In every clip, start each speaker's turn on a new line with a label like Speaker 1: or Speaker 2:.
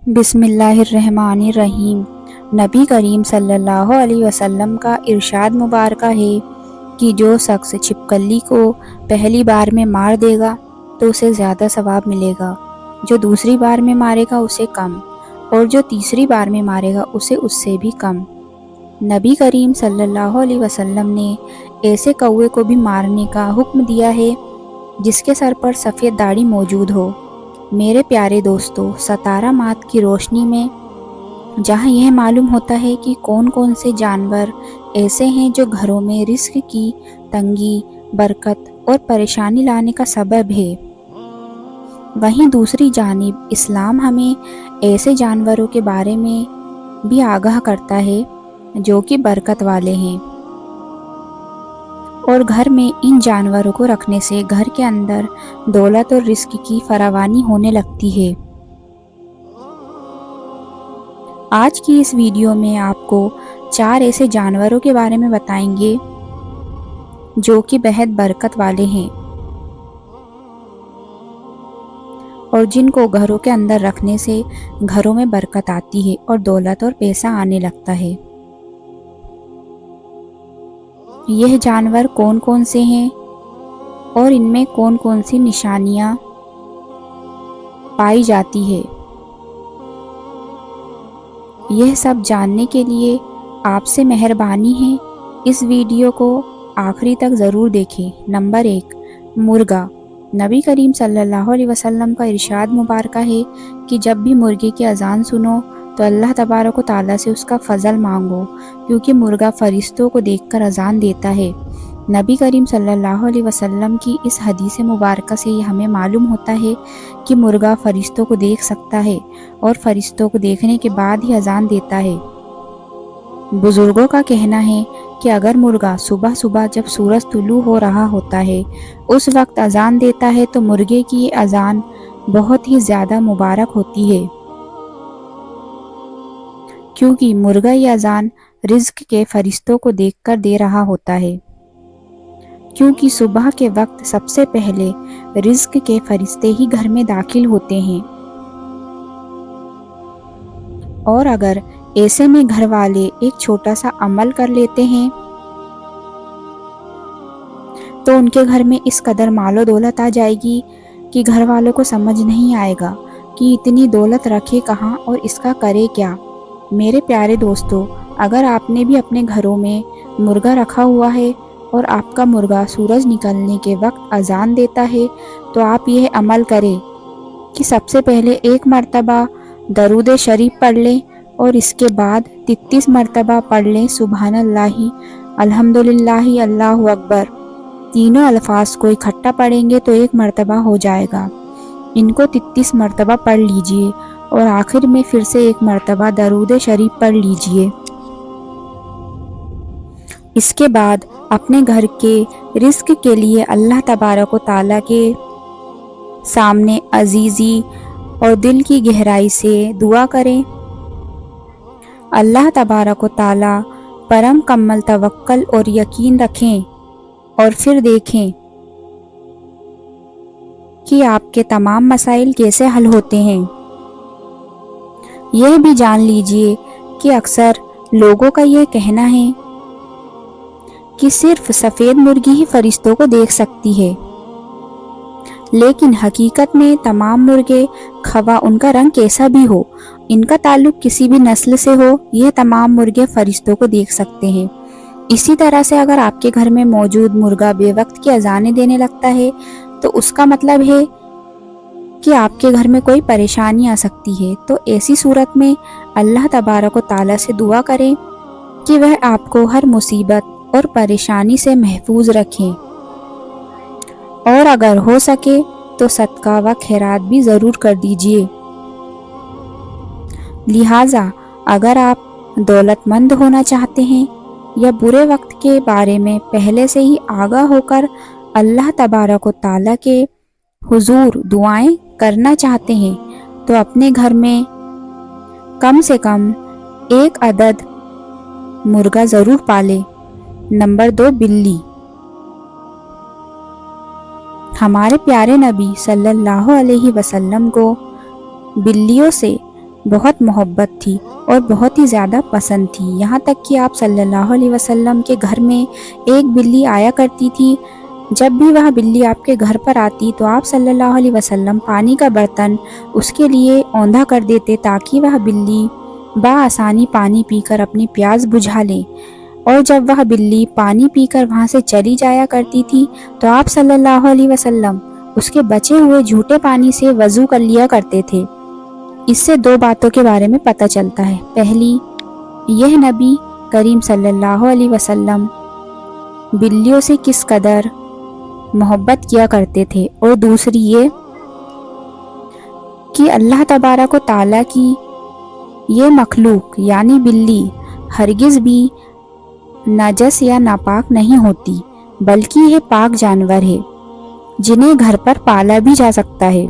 Speaker 1: بسم اللہ الرحمن الرحیم۔ نبی کریم صلی اللہ علیہ وسلم کا ارشاد مبارکہ ہے کہ جو شخص چھپکلی کو پہلی بار میں مار دے گا تو اسے زیادہ ثواب ملے گا، جو دوسری بار میں مارے گا اسے کم، اور جو تیسری بار میں مارے گا اسے اس سے بھی کم۔ نبی کریم صلی اللہ علیہ وسلم نے ایسے کوے کو بھی مارنے کا حکم دیا ہے جس کے سر پر سفید داڑھی موجود ہو۔ میرے پیارے دوستو، ستارہ مات کی روشنی میں جہاں یہ معلوم ہوتا ہے کہ کون کون سے جانور ایسے ہیں جو گھروں میں رزق کی تنگی، برکت اور پریشانی لانے کا سبب ہے، وہیں دوسری جانب اسلام ہمیں ایسے جانوروں کے بارے میں بھی آگاہ کرتا ہے جو کہ برکت والے ہیں، اور گھر میں ان جانوروں کو رکھنے سے گھر کے اندر دولت اور رزق کی فراوانی ہونے لگتی ہے۔ آج کی اس ویڈیو میں آپ کو 4 ایسے جانوروں کے بارے میں بتائیں گے جو کہ بہت برکت والے ہیں اور جن کو گھروں کے اندر رکھنے سے گھروں میں برکت آتی ہے اور دولت اور پیسہ آنے لگتا ہے۔ یہ جانور کون کون سے ہیں اور ان میں کون کون سی نشانیاں پائی جاتی ہے، یہ سب جاننے کے لیے آپ سے مہربانی ہے اس ویڈیو کو آخری تک ضرور دیکھیں۔ نمبر 1، مرغا۔ نبی کریم صلی اللہ علیہ وسلم کا ارشاد مبارکہ ہے کہ جب بھی مرغے کی اذان سنو تو اللہ تبارک و تعالیٰ سے اس کا فضل مانگو، کیونکہ مرغا فرشتوں کو دیکھ کر اذان دیتا ہے۔ نبی کریم صلی اللہ علیہ وسلم کی اس حدیث مبارکہ سے یہ ہمیں معلوم ہوتا ہے کہ مرغا فرشتوں کو دیکھ سکتا ہے اور فرشتوں کو دیکھنے کے بعد ہی اذان دیتا ہے۔ بزرگوں کا کہنا ہے کہ اگر مرغا صبح صبح جب سورج طلوع ہو رہا ہوتا ہے اس وقت اذان دیتا ہے تو مرغے کی یہ اذان بہت ہی زیادہ مبارک ہوتی ہے، کیونکہ مرغا یہ اذان رزق کے فرشتوں کو دیکھ کر دے رہا ہوتا ہے، کیونکہ صبح کے وقت سب سے پہلے رزق کے فرشتے ہی گھر میں داخل ہوتے ہیں، اور اگر ایسے میں گھر والے ایک چھوٹا سا عمل کر لیتے ہیں تو ان کے گھر میں اس قدر مال و دولت آ جائے گی کہ گھر والوں کو سمجھ نہیں آئے گا کہ اتنی دولت رکھے کہاں اور اس کا کرے کیا۔ میرے پیارے دوستو، اگر آپ نے بھی اپنے گھروں میں مرغا رکھا ہوا ہے اور آپ کا مرغا سورج نکلنے کے وقت اذان دیتا ہے تو آپ یہ عمل کریں کہ سب سے پہلے 1 مرتبہ درود شریف پڑھ لیں اور اس کے بعد 33 مرتبہ پڑھ لیں سبحان اللہ، الحمدللہ، اللہ اکبر۔ تینوں الفاظ کو اکٹھا پڑھیں گے تو 1 مرتبہ ہو جائے گا، ان کو 33 مرتبہ پڑھ لیجئے اور آخر میں پھر سے 1 مرتبہ درود شریف پڑھ لیجئے۔ اس کے بعد اپنے گھر کے رزق کے لیے اللہ تبارک و تعالیٰ کے سامنے عزیزی اور دل کی گہرائی سے دعا کریں۔ اللہ تبارک و تعالیٰ پر مکمل توکل اور یقین رکھیں اور پھر دیکھیں کہ آپ کے تمام مسائل کیسے حل ہوتے ہیں۔ یہ بھی جان لیجئے کہ اکثر لوگوں کا یہ کہنا ہے کہ صرف سفید مرغی ہی فرشتوں کو دیکھ سکتی ہے، لیکن حقیقت میں تمام مرغے، خواہ ان کا رنگ کیسا بھی ہو، ان کا تعلق کسی بھی نسل سے ہو، یہ تمام مرغے فرشتوں کو دیکھ سکتے ہیں۔ اسی طرح سے اگر آپ کے گھر میں موجود مرغا بے وقت کی اذانیں دینے لگتا ہے تو اس کا مطلب ہے کہ آپ کے گھر میں کوئی پریشانی آ سکتی ہے، تو ایسی صورت میں اللہ تبارک و تعالیٰ سے دعا کریں کہ وہ آپ کو ہر مصیبت اور پریشانی سے محفوظ رکھیں، اور اگر ہو سکے تو صدقہ و خیرات بھی ضرور کر دیجئے۔ لہٰذا اگر آپ دولت مند ہونا چاہتے ہیں یا برے وقت کے بارے میں پہلے سے ہی آگاہ ہو کر اللہ تبارک و تعالیٰ کے حضور دعائیں کرنا چاہتے ہیں تو اپنے گھر میں کم سے کم 1 عدد مرغا ضرور پالیں۔ نمبر 2، بلی۔ ہمارے پیارے نبی صلی اللہ علیہ وسلم کو بلیوں سے بہت محبت تھی اور بہت ہی زیادہ پسند تھی، یہاں تک کہ آپ صلی اللہ علیہ وسلم کے گھر میں ایک بلی آیا کرتی تھی۔ جب بھی وہ بلی آپ کے گھر پر آتی تو آپ صلی اللہ علیہ وسلم پانی کا برتن اس کے لیے اوندھا کر دیتے تاکہ وہ بلی بآسانی پانی پی کر اپنی پیاس بجھا لے، اور جب وہ بلی پانی پی کر وہاں سے چلی جایا کرتی تھی تو آپ صلی اللہ علیہ وسلم اس کے بچے ہوئے جھوٹے پانی سے وضو کر لیا کرتے تھے۔ اس سے دو باتوں کے بارے میں پتہ چلتا ہے، پہلی یہ نبی کریم صلی اللہ علیہ وسلم بلیوں سے کس قدر محبت کیا کرتے تھے، اور دوسری یہ کہ اللہ تبارک و تعالیٰ کی یہ مخلوق یعنی بلی ہرگز بھی نجس یا ناپاک نہیں ہوتی، بلکہ یہ پاک جانور ہے جنہیں گھر پر پالا بھی جا سکتا ہے،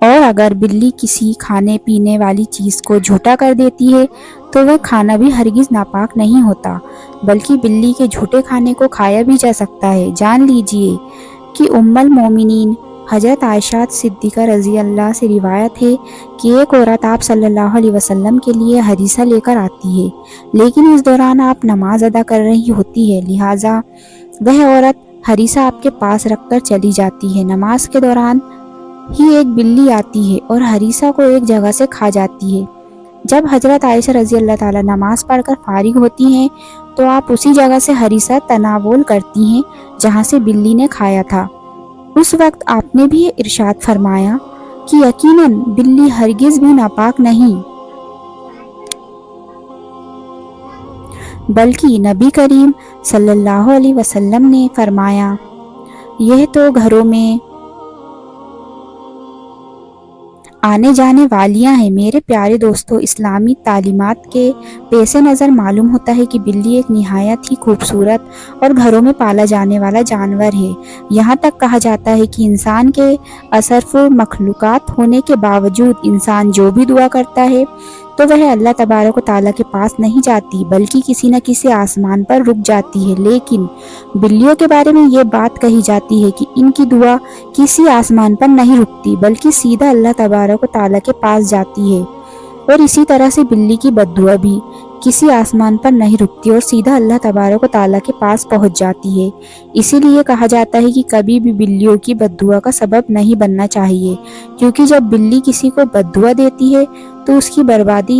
Speaker 1: اور اگر بلی کسی کھانے پینے والی چیز کو جھوٹا کر دیتی ہے تو وہ کھانا بھی ہرگز ناپاک نہیں ہوتا، بلکہ بلی کے جھوٹے کھانے کو کھایا بھی جا سکتا ہے۔ جان لیجئے کہ ام المومنین حضرت عائشہ صدیقہ رضی اللہ سے روایت ہے کہ ایک عورت آپ صلی اللہ علیہ وسلم کے لیے ہریسہ لے کر آتی ہے، لیکن اس دوران آپ نماز ادا کر رہی ہوتی ہے، لہٰذا وہ عورت ہریسہ آپ کے پاس رکھ کر چلی جاتی ہے۔ نماز کے دوران ہی ایک بلی آتی ہے اور ہریسہ کو ایک جگہ سے کھا جاتی ہے۔ جب حضرت عائشہ رضی اللہ تعالیٰ نماز پڑھ کر فارغ ہوتی ہیں تو آپ اسی جگہ سے ہریسہ تناول کرتی ہیں جہاں سے بلی نے کھایا تھا۔ اس وقت آپ نے بھی ارشاد فرمایا کہ یقیناً بلی ہرگز بھی ناپاک نہیں، بلکہ نبی کریم صلی اللہ علیہ وسلم نے فرمایا یہ تو گھروں میں آنے جانے والیاں ہیں۔ میرے پیارے دوستو، اسلامی تعلیمات کے پیش نظر معلوم ہوتا ہے کہ بلی ایک نہایت ہی خوبصورت اور گھروں میں پالا جانے والا جانور ہے۔ یہاں تک کہا جاتا ہے کہ انسان کے اشرف مخلوقات ہونے کے باوجود انسان جو بھی دعا کرتا ہے تو وہ اللہ تبارک و تعالیٰ کے پاس نہیں جاتی بلکہ کسی نہ کسی آسمان پر رک جاتی ہے، لیکن بلیوں کے بارے میں یہ بات کہی جاتی ہے کہ ان کی دعا کسی آسمان پر نہیں رکتی بلکہ سیدھا اللہ تبارک و تعالیٰ کے پاس جاتی ہے، اور اسی طرح سے بلی کی بد دعا بھی کسی آسمان پر نہیں رکتی اور سیدھا اللہ تبارک و تعالیٰ کے پاس پہنچ جاتی ہے۔ اسی لیے کہا جاتا ہے کہ کبھی بھی بلیوں کی بد دعا کا سبب نہیں بننا چاہیے، کیونکہ جب بلی کسی کو بد دعا دیتی ہے تو اس کی بربادی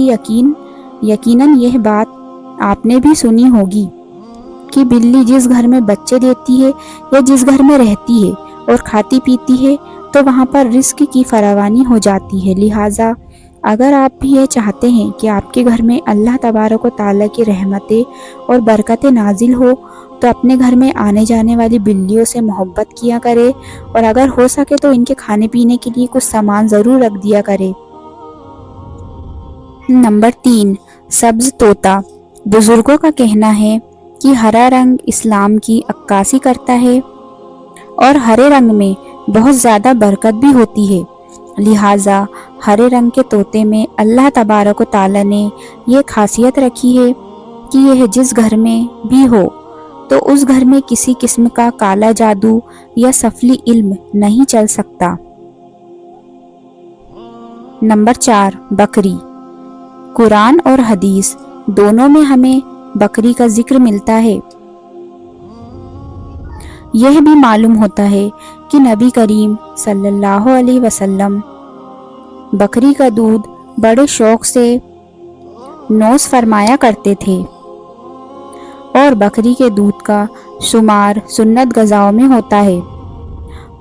Speaker 1: یقیناً یہ بات آپ نے بھی سنی ہوگی کہ بلی جس گھر میں بچے دیتی ہے یا جس گھر میں رہتی ہے اور کھاتی پیتی ہے تو وہاں پر رزق کی فراوانی ہو جاتی ہے۔ لہٰذا اگر آپ بھی یہ چاہتے ہیں کہ آپ کے گھر میں اللہ تبارک و تعالیٰ کی رحمتیں اور برکتیں نازل ہو تو اپنے گھر میں آنے جانے والی بلیوں سے محبت کیا کرے، اور اگر ہو سکے تو ان کے کھانے پینے کے لیے کچھ سامان ضرور رکھ دیا کرے۔ نمبر 3، سبز طوطا۔ بزرگوں کا کہنا ہے کہ ہرا رنگ اسلام کی عکاسی کرتا ہے اور ہرے رنگ میں بہت زیادہ برکت بھی ہوتی ہے، لہٰذا ہرے رنگ کے طوطے میں اللہ تبارک و تعالیٰ نے یہ خاصیت رکھی ہے کہ یہ جس گھر میں بھی ہو تو اس گھر میں کسی قسم کا کالا جادو یا سفلی علم نہیں چل سکتا۔ نمبر 4، بکری۔ قرآن اور حدیث دونوں میں ہمیں بکری کا ذکر ملتا ہے۔ یہ بھی معلوم ہوتا ہے کہ نبی کریم صلی اللہ علیہ وسلم بکری کا دودھ بڑے شوق سے نوش فرمایا کرتے تھے، اور بکری کے دودھ کا شمار سنت غذاؤں میں ہوتا ہے۔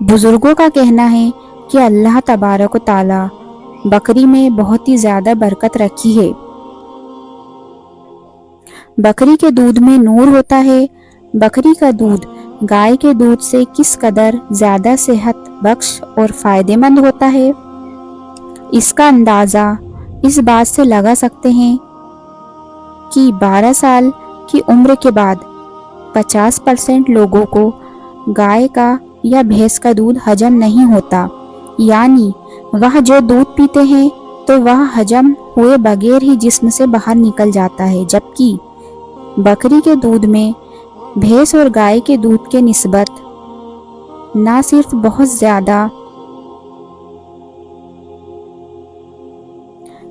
Speaker 1: بزرگوں کا کہنا ہے کہ اللہ تبارک و تعالیٰ بکری میں بہت ہی زیادہ برکت رکھی ہے۔ بکری کے دودھ میں نور ہوتا ہے۔ بکری کا دودھ گائے کے دودھ سے کس قدر زیادہ صحت بخش اور فائدہ مند ہوتا ہے، اس کا اندازہ اس بات سے لگا سکتے ہیں کہ 12 سال کی عمر کے بعد 50% لوگوں کو گائے کا یا بھینس کا دودھ ہضم نہیں ہوتا، یعنی وہ جو دودھ پیتے ہیں تو وہ ہضم ہوئے بغیر ہی جسم سے باہر نکل جاتا ہے، جبکہ بکری کے دودھ میں بھینس اور گائے کے دودھ کے نسبت نہ صرف بہت زیادہ